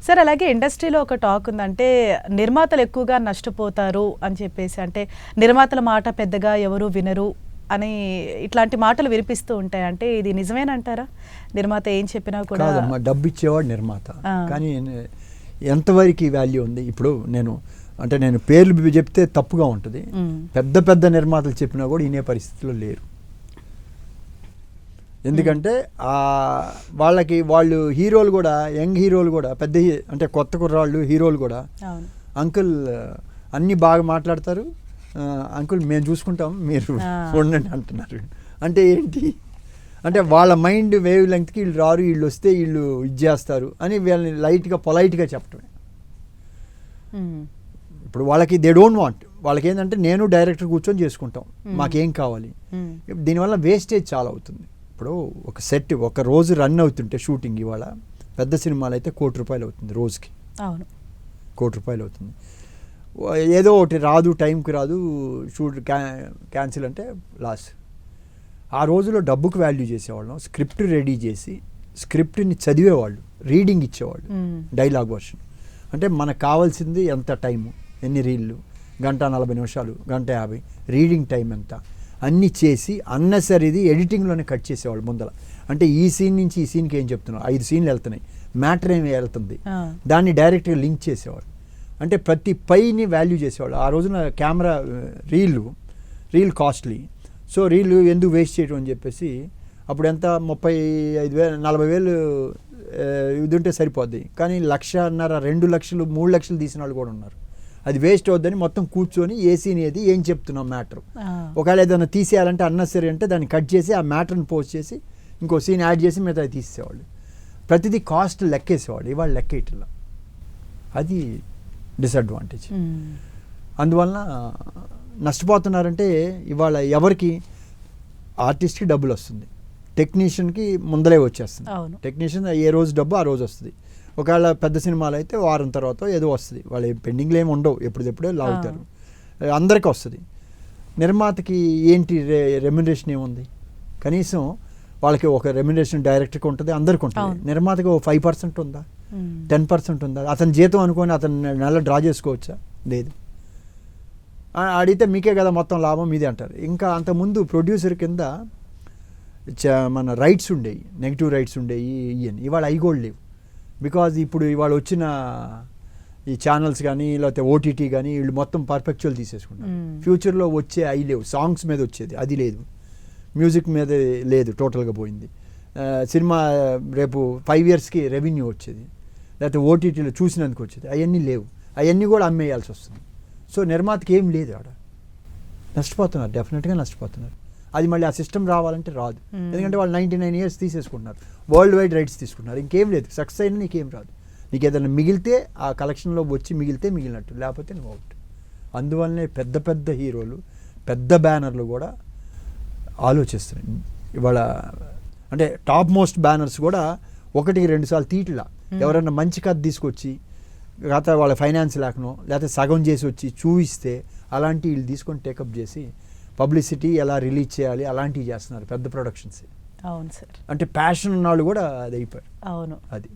Sir అలాగే ఇండస్ట్రీలో ఒక టాక్ ఉందంటే నిర్మాతలు ఎక్కువగా నష్టపోతారు అని చెప్పేసి, అంటే నిర్మాతల మాట పెద్దగా ఎవరు వినరు అని ఇట్లాంటి మాటలు వినిపిస్తూ ఉంటాయి. అంటే ఇది నిజమేనంటారా? నిర్మాత ఏం చెప్పినా కూడా డబ్బు ఇచ్చేవాడు నిర్మాత, కానీ ఎంతవరకు వాల్యూ ఉంది? ఇప్పుడు నేను పేర్లు చెప్తే తప్పుగా ఉంటుంది. పెద్ద పెద్ద నిర్మాతలు చెప్పినా కూడా వినే పరిస్థితిలో లేరు. ఎందుకంటే వాళ్ళు హీరోలు కూడా, యంగ్ హీరోలు కూడా, అంటే కొత్త కుర్రాళ్ళు హీరోలు కూడా అంకుల్ అన్నీ బాగా మాట్లాడతారు, అంకుల్ మేము చూసుకుంటాం మీరు ఉండండి అంటున్నారు. అంటే ఏంటి అంటే వాళ్ళ మైండ్ వేవ్ లెంగ్త్కి వీళ్ళు రారు, వీళ్ళు వస్తే వీళ్ళు ఇది చేస్తారు అని వీళ్ళని లైట్గా పొలైట్గా చెప్పటమే. ఇప్పుడు వాళ్ళకి దే డోంట్ వాంట్, వాళ్ళకి ఏంటంటే నేను డైరెక్టర్ కూర్చొని చేసుకుంటాం, మాకేం కావాలి. దీనివల్ల వేస్టేజ్ చాలా అవుతుంది. ఇప్పుడు ఒక సెట్ ఒక రోజు రన్ అవుతుంటే షూటింగ్, ఇవాళ పెద్ద సినిమాలు అయితే ₹1 కోటి అవుతుంది రోజుకి. అవును, ₹1 కోటి అవుతుంది. ఏదో ఒకటి రాదు, టైంకి రాదు, షూట్ క్యాన్సిల్ అంటే లాస్. ఆ రోజులో డబ్బుకు వాల్యూ చేసేవాళ్ళం. స్క్రిప్ట్ రెడీ చేసి స్క్రిప్ట్ని చదివేవాళ్ళు, రీడింగ్ ఇచ్చేవాళ్ళు, డైలాగ్ వర్షన్. అంటే మనకు కావాల్సింది ఎంత టైము, ఎన్ని రీళ్ళు, 1:40 నిమిషాలు, 1:50, రీడింగ్ టైం ఎంత, అన్నీ చేసి అన్నెసరీది ఎడిటింగ్లోనే కట్ చేసేవాళ్ళు ముందర. అంటే ఈ సీన్ నుంచి ఈ సీన్కి ఏం చెప్తున్నావు, 5 సీన్లు వెళ్తున్నాయి, మ్యాటర్ ఏమి వెళ్తుంది, దాన్ని డైరెక్ట్గా లింక్ చేసేవాళ్ళు. అంటే ప్రతి పైని వాల్యూ చేసేవాళ్ళు. ఆ రోజున camera reel costly, so reel ఎందుకు వేస్ట్ చేయడం అని చెప్పేసి అప్పుడు ఎంత 35,000 40,000 ఇది ఉంటే సరిపోద్ది. కానీ 1,50,000 2 లక్షలు 3 లక్షలు తీసిన వాళ్ళు కూడా ఉన్నారు. అది వేస్ట్ అవుద్దని మొత్తం కూర్చొని ఏ సీన్ ఏది ఏం చెప్తున్నాం మ్యాటర్, ఒకవేళ ఏదైనా తీసేయాలంటే అన్నెసరీ అంటే దాన్ని కట్ చేసి ఆ మ్యాటర్ని పోస్ట్ చేసి ఇంకో సీన్ యాడ్ చేసి మిగతా తీసేవాళ్ళు. ప్రతిదీ కాస్ట్ లెక్కేసేవాళ్ళు. ఇవాళ లెక్కేయట్లా, అది డిసడ్వాంటేజ్. అందువలన నష్టపోతున్నారంటే ఇవాళ ఎవరికి, ఆర్టిస్ట్కి డబ్బులు వస్తుంది, టెక్నీషియన్కి ముందలే వచ్చేస్తుంది. టెక్నీషియన్ ఏ రోజు డబ్బు ఆ రోజు వస్తుంది. ఒకవేళ పెద్ద సినిమాలు అయితే వారం తర్వాత ఏదో వస్తుంది, వాళ్ళు పెండింగ్లు ఏమి ఉండవు, ఎప్పుడెప్పుడే లాగుతారు, అందరికీ వస్తుంది. నిర్మాతకి ఏంటి రెమ్యునరేషన్ ఏముంది? కనీసం వాళ్ళకి ఒక రెమ్యునరేషన్ డైరెక్టర్కి ఉంటుంది, అందరికీ ఉంటుంది. నిర్మాతకి 5% ఉందా, 10% ఉందా? అతని జీతం అనుకొని అతను నెల డ్రా చేసుకోవచ్చా? లేదు. అడిగితే మీకే కదా మొత్తం లాభం మీదే అంటారు. ఇంకా అంతకుముందు ప్రొడ్యూసర్ కింద మన రైట్స్ ఉండేవి, నెగిటివ్ రైట్స్ ఉండేవి, ఇవన్నీ ఇవాళ అవి కూడా లేవు. బికాజ్ ఇప్పుడు ఇవాళ వచ్చిన ఈ ఛానల్స్ కానీ లేకపోతే ఓటీటీ కానీ వీళ్ళు మొత్తం పర్ఫెక్చువల్ తీసేసుకుంటారు. ఫ్యూచర్లో వచ్చే అవి లేవు. సాంగ్స్ మీద వచ్చేది అది లేదు, మ్యూజిక్ మీద లేదు, టోటల్గా పోయింది. సినిమా రేపు 5 ఇయర్స్కి రెవెన్యూ వచ్చేది, లేకపోతే ఓటీటీలో చూసినందుకు వచ్చేది, అవన్నీ లేవు. అవన్నీ కూడా అమ్మేయాల్సి వస్తుంది. సో నిర్మాతకి ఏం లేదు, ఆడ నష్టపోతున్నారు, డెఫినెట్గా నష్టపోతున్నారు. అది మళ్ళీ ఆ సిస్టమ్ రావాలంటే రాదు. ఎందుకంటే వాళ్ళు 99 ఇయర్స్ తీసేసుకుంటున్నారు, వరల్డ్ వైడ్ రైట్స్ తీసుకుంటున్నారు, ఇంకేం లేదు. సక్సెస్ అయినా నీకేం రాదు. నీకు ఏదైనా మిగిలితే ఆ కలెక్షన్లో వచ్చి మిగిలితే మిగిలినట్టు, లేకపోతే నువ్వు అవుట్. అందువల్లనే పెద్ద పెద్ద హీరోలు, పెద్ద బ్యానర్లు కూడా ఆలోచిస్తున్నాయి ఇవాళ. అంటే టాప్ మోస్ట్ బ్యానర్స్ కూడా 1-2 సార్లు తీట్లా, ఎవరైనా మంచి కథ తీసుకొచ్చి లేకపోతే వాళ్ళ ఫైనాన్స్ లేకనో లేకపోతే సగం చేసి వచ్చి చూపిస్తే అలాంటి వీళ్ళు తీసుకొని టేకప్ చేసి పబ్లిసిటీ ఎలా రిలీజ్ చేయాలి అలాంటివి చేస్తున్నారు పెద్ద ప్రొడక్షన్స్. అవును సార్. అంటే ప్యాషన్ ఉన్న వాళ్ళు కూడా అది అయిపోయారు. అవును, అది